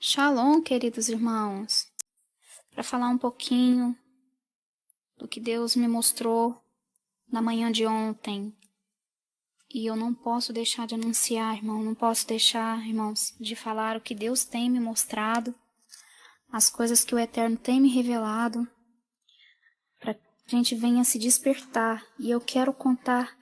Shalom, queridos irmãos, para falar um pouquinho do que Deus me mostrou na manhã de ontem. E eu não posso deixar de anunciar, irmão, não posso deixar, irmãos, de falar o que Deus tem me mostrado, as coisas que o Eterno tem me revelado, para que a gente venha se despertar. E eu quero contar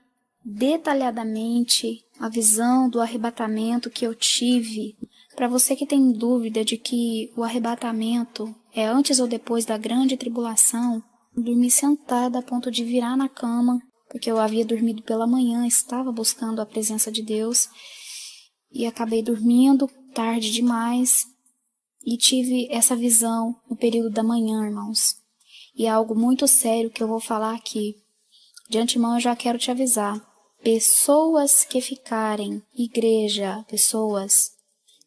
detalhadamente a visão do arrebatamento que eu tive. Para você que tem dúvida de que o arrebatamento é antes ou depois da grande tribulação, eu dormi sentada a ponto de virar na cama, porque eu havia dormido pela manhã, estava buscando a presença de Deus, e acabei dormindo tarde demais, e tive essa visão no período da manhã, irmãos. E é algo muito sério que eu vou falar aqui. De antemão eu já quero te avisar. Pessoas que ficarem, igreja, pessoas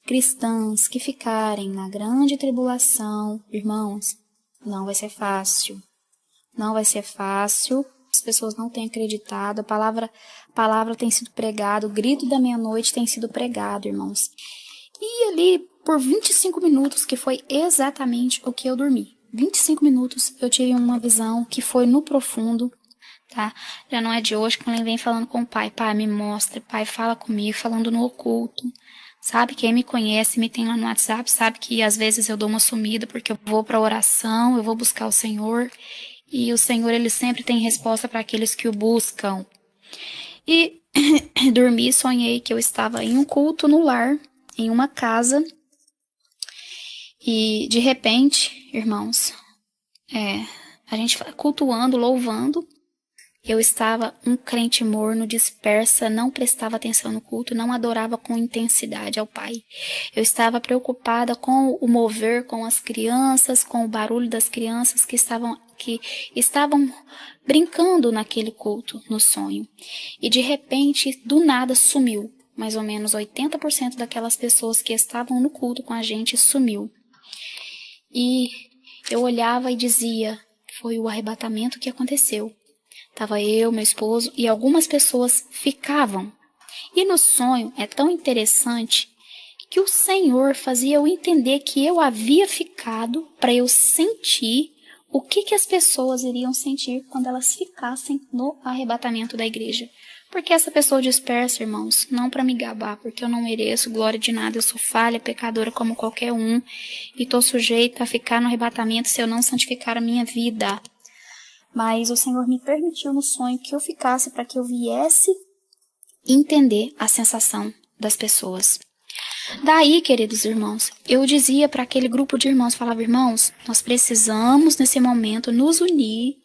cristãs que ficarem na grande tribulação, irmãos, não vai ser fácil. Não vai ser fácil. As pessoas não têm acreditado. A palavra tem sido pregada. O grito da meia-noite tem sido pregado, irmãos. E ali, por 25 minutos, que foi exatamente o que eu dormi. 25 minutos eu tive uma visão que foi no profundo. Tá? Já não é de hoje que ele vem falando com o pai. Pai, me mostra. Pai, fala comigo, falando no oculto. Sabe, quem me conhece, me tem lá no WhatsApp, sabe que às vezes eu dou uma sumida porque eu vou para oração, eu vou buscar o Senhor. E o Senhor, ele sempre tem resposta para aqueles que o buscam. E dormi e sonhei que eu estava em um culto no lar, em uma casa. E de repente, irmãos, a gente cultuando, louvando. Eu estava um crente morno, dispersa, não prestava atenção no culto, não adorava com intensidade ao Pai. Eu estava preocupada com o mover, com as crianças, com o barulho das crianças que estavam brincando naquele culto, no sonho. E de repente, do nada, sumiu. Mais ou menos 80% daquelas pessoas que estavam no culto com a gente sumiu. E eu olhava e dizia, foi o arrebatamento que aconteceu. Tava eu, meu esposo e algumas pessoas ficavam. E no sonho é tão interessante que o Senhor fazia eu entender que eu havia ficado para eu sentir o que as pessoas iriam sentir quando elas ficassem no arrebatamento da igreja. Porque essa pessoa dispersa, irmãos, não para me gabar, porque eu não mereço glória de nada, eu sou falha, pecadora como qualquer um, e estou sujeita a ficar no arrebatamento se eu não santificar a minha vida. Mas o Senhor me permitiu no sonho que eu ficasse para que eu viesse entender a sensação das pessoas. Daí, queridos irmãos, eu dizia para aquele grupo de irmãos, falava, irmãos, nós precisamos nesse momento nos unir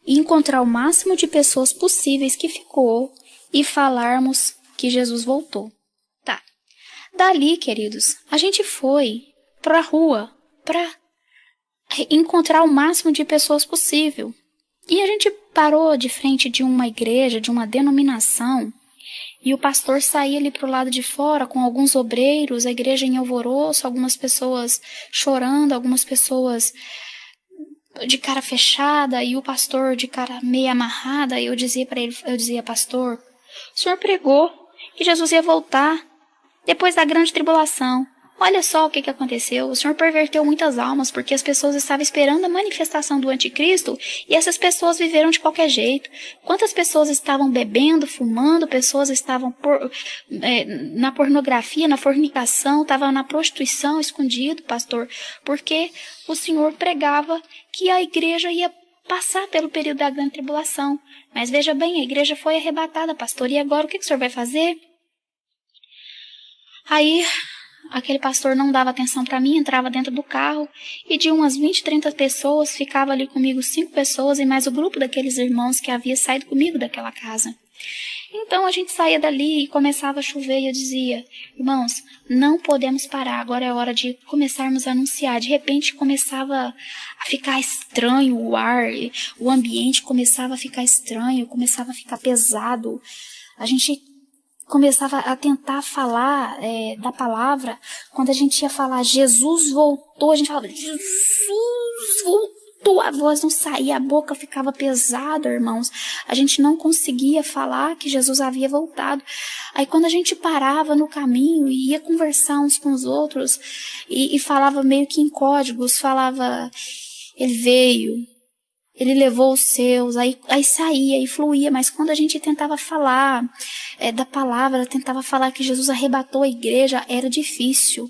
e encontrar o máximo de pessoas possíveis que ficou e falarmos que Jesus voltou. Tá. Dali, queridos, a gente foi para a rua para encontrar o máximo de pessoas possível. E a gente parou de frente de uma igreja, de uma denominação, e o pastor saía ali pro lado de fora com alguns obreiros, a igreja em alvoroço, algumas pessoas chorando, algumas pessoas de cara fechada, e o pastor de cara meio amarrada, e eu dizia para ele, pastor, o senhor pregou que Jesus ia voltar depois da grande tribulação. Olha só o que aconteceu. O Senhor perverteu muitas almas porque as pessoas estavam esperando a manifestação do anticristo e essas pessoas viveram de qualquer jeito. Quantas pessoas estavam bebendo, fumando, pessoas estavam na pornografia, na fornicação, estavam na prostituição, escondido, pastor, porque o Senhor pregava que a igreja ia passar pelo período da grande tribulação. Mas veja bem, a igreja foi arrebatada, pastor, e agora o que o Senhor vai fazer? Aí aquele pastor não dava atenção para mim, entrava dentro do carro e de umas 20, 30 pessoas, ficava ali comigo 5 pessoas e mais o grupo daqueles irmãos que havia saído comigo daquela casa. Então a gente saía dali e começava a chover e eu dizia, irmãos, não podemos parar, agora é a hora de começarmos a anunciar. De repente começava a ficar estranho o ar, o ambiente começava a ficar estranho, começava a ficar pesado. A gente começava a tentar falar da palavra. Quando a gente ia falar Jesus voltou, a gente falava Jesus voltou. A voz não saía, a boca ficava pesada, irmãos. A gente não conseguia falar que Jesus havia voltado. Aí quando a gente parava no caminho e ia conversar uns com os outros e falava meio que em códigos, falava, ele veio, ele levou os seus, aí saía e fluía, mas quando a gente tentava falar da palavra, tentava falar que Jesus arrebatou a igreja, era difícil.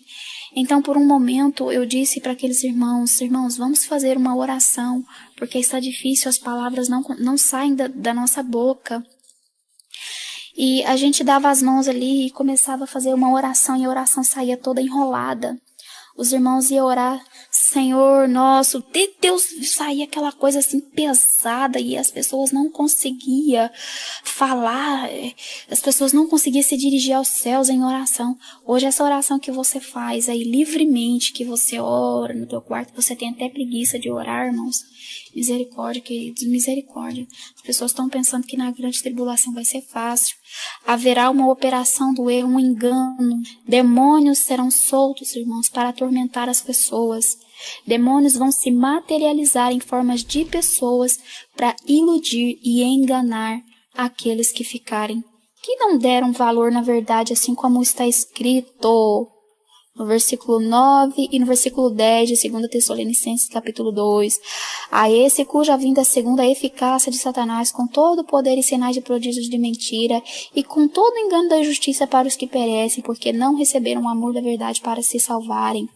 Então, por um momento, eu disse para aqueles irmãos, vamos fazer uma oração, porque está difícil, as palavras não saem da nossa boca. E a gente dava as mãos ali e começava a fazer uma oração, e a oração saía toda enrolada. Os irmãos iam orar, Senhor nosso, de Deus, saía aquela coisa assim pesada e as pessoas não conseguiam falar, as pessoas não conseguiam se dirigir aos céus em oração. Hoje essa oração que você faz aí livremente, que você ora no teu quarto, você tem até preguiça de orar, irmãos. Misericórdia, queridos, misericórdia. As pessoas estão pensando que na grande tribulação vai ser fácil. Haverá uma operação do erro, um engano. Demônios serão soltos, irmãos, para atormentar as pessoas. Demônios vão se materializar em formas de pessoas para iludir e enganar aqueles que ficarem, que não deram valor na verdade, assim como está escrito no versículo 9 e no versículo 10 de 2 Tessalonicenses capítulo 2. A esse cuja vinda segundo a eficácia de Satanás, com todo o poder e sinais de prodígios de mentira, e com todo o engano da justiça para os que perecem, porque não receberam o amor da verdade para se salvarem.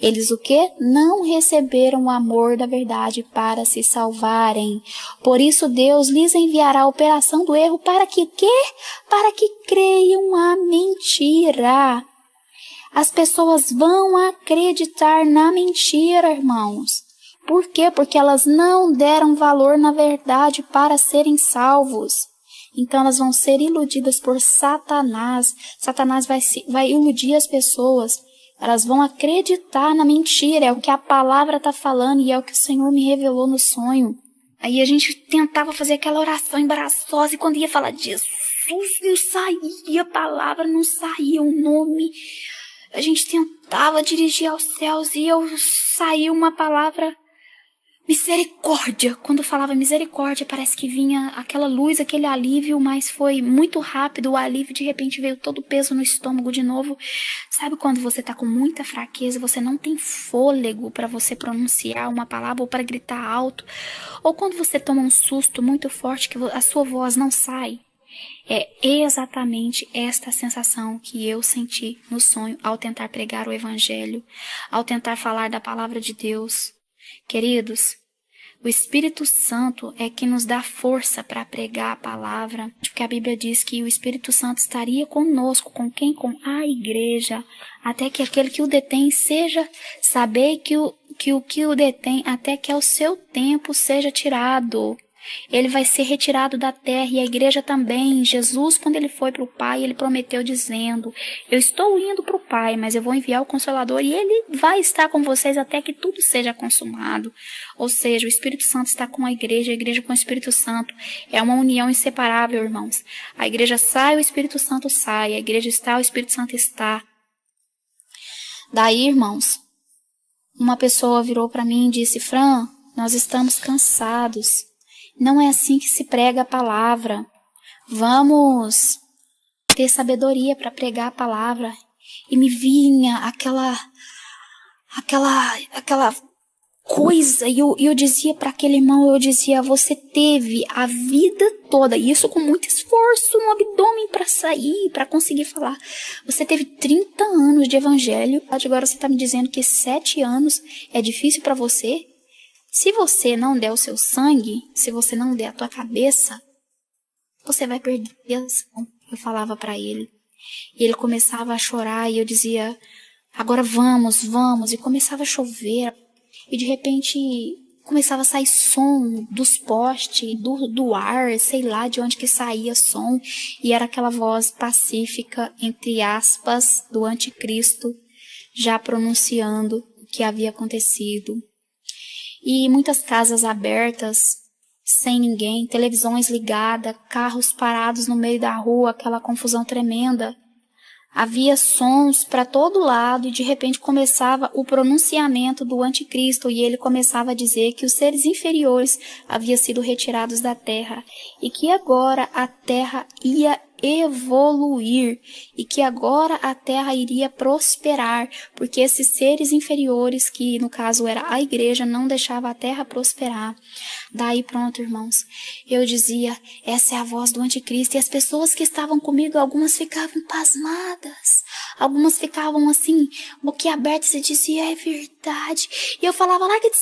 Eles o quê? Não receberam o amor da verdade para se salvarem. Por isso Deus lhes enviará a operação do erro para que quê? Para que creiam a mentira. As pessoas vão acreditar na mentira, irmãos. Por quê? Porque elas não deram valor na verdade para serem salvos. Então elas vão ser iludidas por Satanás. Satanás vai iludir as pessoas. Elas vão acreditar na mentira. É o que a palavra está falando e é o que o Senhor me revelou no sonho. Aí a gente tentava fazer aquela oração embaraçosa e quando ia falar de Jesus, não saía a palavra, não saía o nome. A gente tentava dirigir aos céus e saía uma palavra misericórdia. Quando falava misericórdia, parece que vinha aquela luz, aquele alívio, mas foi muito rápido o alívio, de repente veio todo o peso no estômago de novo. Sabe quando você está com muita fraqueza, você não tem fôlego para você pronunciar uma palavra ou para gritar alto? Ou quando você toma um susto muito forte que a sua voz não sai? É exatamente esta sensação que eu senti no sonho ao tentar pregar o evangelho, ao tentar falar da palavra de Deus. Queridos, o Espírito Santo é que nos dá força para pregar a palavra, porque a Bíblia diz que o Espírito Santo estaria conosco, com quem? Com a igreja, até que aquele que o detém seja, saber que o detém, até que ao seu tempo seja tirado. Ele vai ser retirado da terra e a igreja também. Jesus, quando ele foi para o Pai, ele prometeu dizendo, eu estou indo para o Pai, mas eu vou enviar o Consolador e ele vai estar com vocês até que tudo seja consumado. Ou seja, o Espírito Santo está com a igreja com o Espírito Santo. É uma união inseparável, irmãos. A igreja sai, o Espírito Santo sai. A igreja está, o Espírito Santo está. Daí, irmãos, uma pessoa virou para mim e disse, Fran, nós estamos cansados. Não é assim que se prega a palavra. Vamos ter sabedoria para pregar a palavra. E me vinha aquela coisa. E eu dizia para aquele irmão, você teve a vida toda, e isso com muito esforço no abdômen para sair, para conseguir falar. Você teve 30 anos de evangelho, agora você está me dizendo que 7 anos é difícil para você? Se você não der o seu sangue, se você não der a tua cabeça, você vai perder a ação. Eu falava para ele. E ele começava a chorar e eu dizia, agora vamos. E começava a chover. E de repente começava a sair som dos postes, do ar, sei lá de onde que saía som. E era aquela voz pacífica, entre aspas, do anticristo, já pronunciando o que havia acontecido. E muitas casas abertas, sem ninguém, televisões ligadas, carros parados no meio da rua, aquela confusão tremenda. Havia sons para todo lado e de repente começava o pronunciamento do anticristo e ele começava a dizer que os seres inferiores haviam sido retirados da terra e que agora a terra ia evoluir e que agora a terra iria prosperar, porque esses seres inferiores, que no caso era a igreja, não deixava a terra prosperar. Daí pronto, irmãos, eu dizia, essa é a voz do anticristo, e as pessoas que estavam comigo, algumas ficavam pasmadas, algumas ficavam assim, boquiabertas e diziam, é verdade, e eu falava, larga de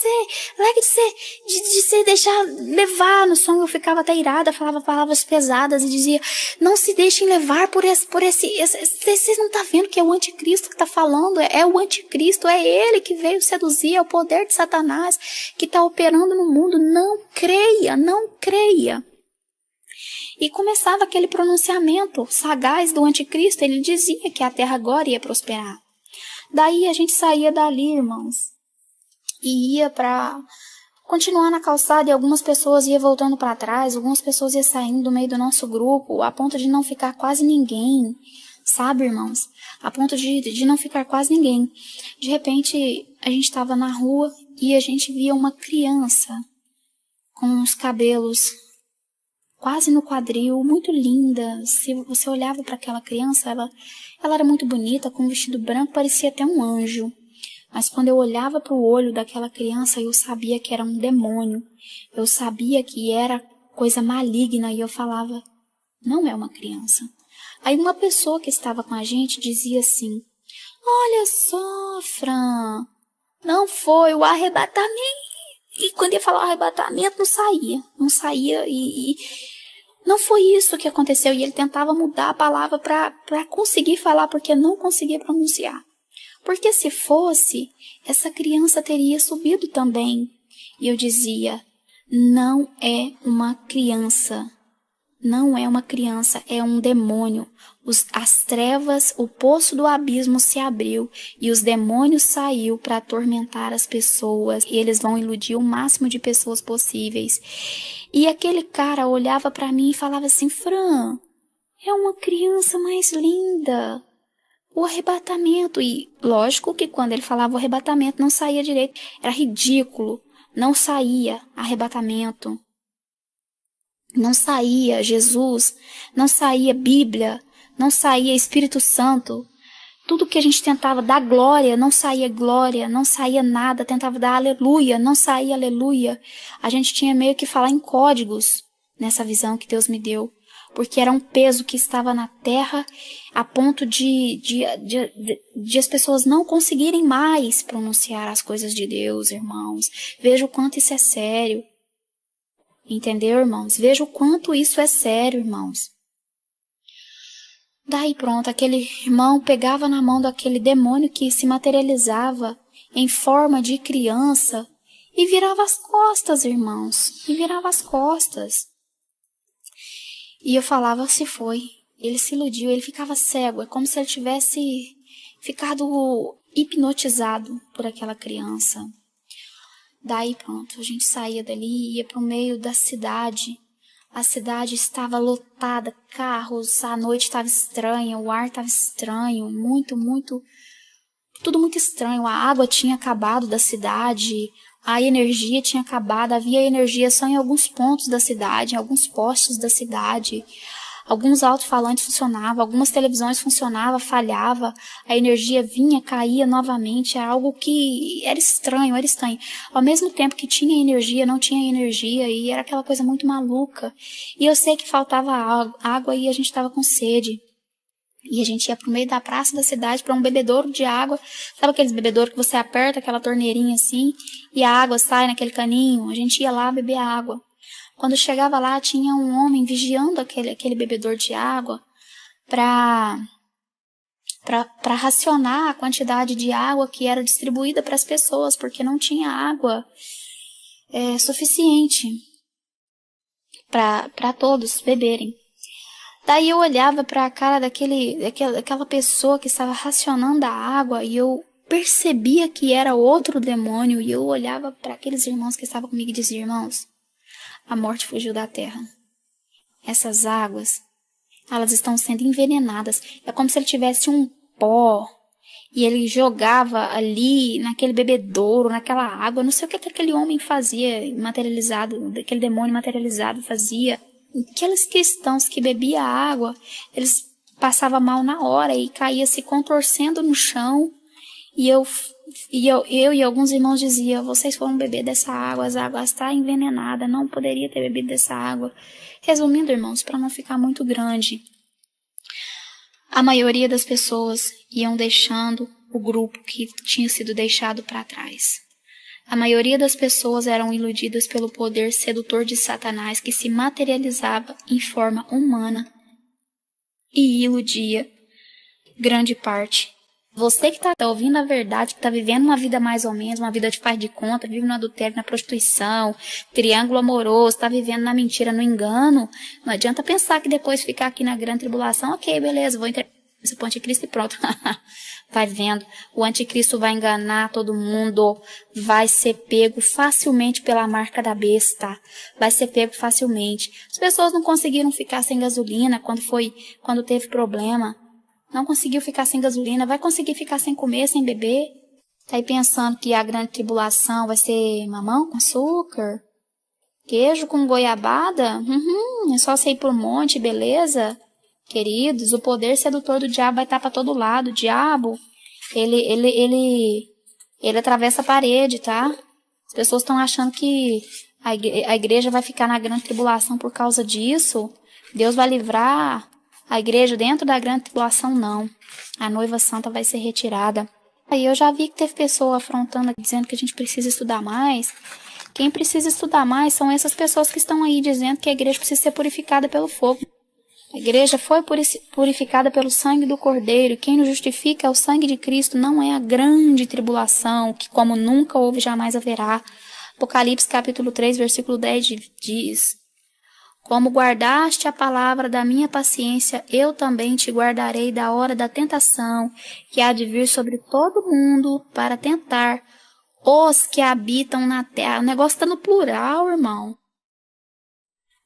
ser, deixar levar. No som eu ficava até irada, falava palavras pesadas e dizia, não se deixem levar por esse vocês não tá vendo que é o anticristo que tá falando, é o anticristo, é ele que veio seduzir, é o poder de Satanás que tá operando no mundo, não creia, não creia. E começava aquele pronunciamento sagaz do anticristo, ele dizia que a terra agora ia prosperar. Daí a gente saía dali, irmãos, e ia para continuar na calçada, e algumas pessoas iam voltando para trás, algumas pessoas iam saindo do meio do nosso grupo, a ponto de não ficar quase ninguém, sabe, irmãos? A ponto de não ficar quase ninguém. De repente, a gente estava na rua e a gente via uma criança com os cabelos quase no quadril, muito linda. Se você olhava para aquela criança, ela era muito bonita, com um vestido branco, parecia até um anjo. Mas quando eu olhava para o olho daquela criança, eu sabia que era um demônio. Eu sabia que era coisa maligna e eu falava, não é uma criança. Aí uma pessoa que estava com a gente dizia assim, olha só, Fran, não foi o arrebatamento. E quando ia falar o arrebatamento, não saía e não foi isso que aconteceu. E ele tentava mudar a palavra para conseguir falar, porque não conseguia pronunciar. Porque se fosse, essa criança teria subido também. E eu dizia, não é uma criança. Não é uma criança, é um demônio. As trevas, o poço do abismo se abriu e os demônios saiu para atormentar as pessoas. E eles vão iludir o máximo de pessoas possíveis. E aquele cara olhava para mim e falava assim, Fran, é uma criança mais linda. O arrebatamento, e lógico que quando ele falava o arrebatamento não saía direito, era ridículo, não saía arrebatamento, não saía Jesus, não saía Bíblia, não saía Espírito Santo, tudo que a gente tentava dar glória, não saía nada, tentava dar aleluia, não saía aleluia, a gente tinha meio que falar em códigos nessa visão que Deus me deu. Porque era um peso que estava na terra a ponto de as pessoas não conseguirem mais pronunciar as coisas de Deus, irmãos. Veja o quanto isso é sério. Entendeu, irmãos? Veja o quanto isso é sério, irmãos. Daí pronto, aquele irmão pegava na mão daquele demônio que se materializava em forma de criança e virava as costas, irmãos. E virava as costas. E eu falava, se foi. Ele se iludiu, ele ficava cego. É como se ele tivesse ficado hipnotizado por aquela criança. Daí pronto, a gente saía dali e ia para o meio da cidade. A cidade estava lotada, carros, a noite estava estranha, o ar estava estranho, tudo muito estranho. A água tinha acabado da cidade, a energia tinha acabado, havia energia só em alguns pontos da cidade, em alguns postes da cidade. Alguns alto-falantes funcionavam, algumas televisões funcionavam, falhava, a energia vinha, caía novamente, era algo que era estranho. Ao mesmo tempo que tinha energia, não tinha energia, e era aquela coisa muito maluca. E eu sei que faltava água e a gente estava com sede. E a gente ia pro meio da praça da cidade para um bebedouro de água. Sabe aqueles bebedouros que você aperta aquela torneirinha assim e a água sai naquele caninho? A gente ia lá beber água. Quando chegava lá, tinha um homem vigiando aquele bebedouro de água para racionar a quantidade de água que era distribuída para as pessoas, porque não tinha água suficiente para todos beberem. Daí eu olhava para a cara daquela pessoa que estava racionando a água e eu percebia que era outro demônio, e eu olhava para aqueles irmãos que estavam comigo e dizia, irmãos, a morte fugiu da terra. Essas águas, Elas estão sendo envenenadas. É como se ele tivesse um pó e ele jogava ali naquele bebedouro, naquela água. Não sei o que aquele homem fazia materializado, aquele demônio materializado fazia. Aqueles cristãos que bebiam água, eles passavam mal na hora e caía se contorcendo no chão. E eu e alguns irmãos diziam, vocês foram beber dessa água, as águas estão envenenadas, não poderia ter bebido dessa água. Resumindo, irmãos, para não ficar muito grande, a maioria das pessoas iam deixando o grupo que tinha sido deixado para trás. A maioria das pessoas eram iludidas pelo poder sedutor de Satanás que se materializava em forma humana e iludia grande parte. Você que está ouvindo a verdade, que está vivendo uma vida mais ou menos, uma vida de faz de conta, vive no adultério, na prostituição, triângulo amoroso, está vivendo na mentira, no engano, não adianta pensar que depois ficar aqui na grande tribulação, ok, beleza, vou entregar o anticristo e pronto. Vai vendo, o anticristo vai enganar todo mundo, vai ser pego facilmente pela marca da besta, vai ser pego facilmente. As pessoas não conseguiram ficar sem gasolina quando teve problema. Não conseguiu ficar sem gasolina, vai conseguir ficar sem comer, sem beber? Tá aí pensando que a grande tribulação vai ser mamão com açúcar? Queijo com goiabada? É só você ir pro monte, beleza? Queridos, o poder sedutor do diabo vai estar para todo lado. O diabo, ele atravessa a parede, tá? As pessoas estão achando que a igreja vai ficar na grande tribulação por causa disso. Deus vai livrar a igreja dentro da grande tribulação, não. A noiva santa vai ser retirada. Aí eu já vi que teve pessoa afrontando, dizendo que a gente precisa estudar mais. Quem precisa estudar mais são essas pessoas que estão aí dizendo que a igreja precisa ser purificada pelo fogo. A igreja foi purificada pelo sangue do Cordeiro. Quem nos justifica é o sangue de Cristo, não é a grande tribulação, que como nunca houve, jamais haverá. Apocalipse capítulo 3, versículo 10 diz: como guardaste a palavra da minha paciência, eu também te guardarei da hora da tentação, que há de vir sobre todo mundo para tentar os que habitam na terra. O negócio está no plural, irmão.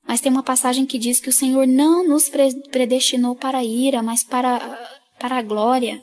Mas tem uma passagem que diz que o Senhor não nos predestinou para a ira, mas para a glória.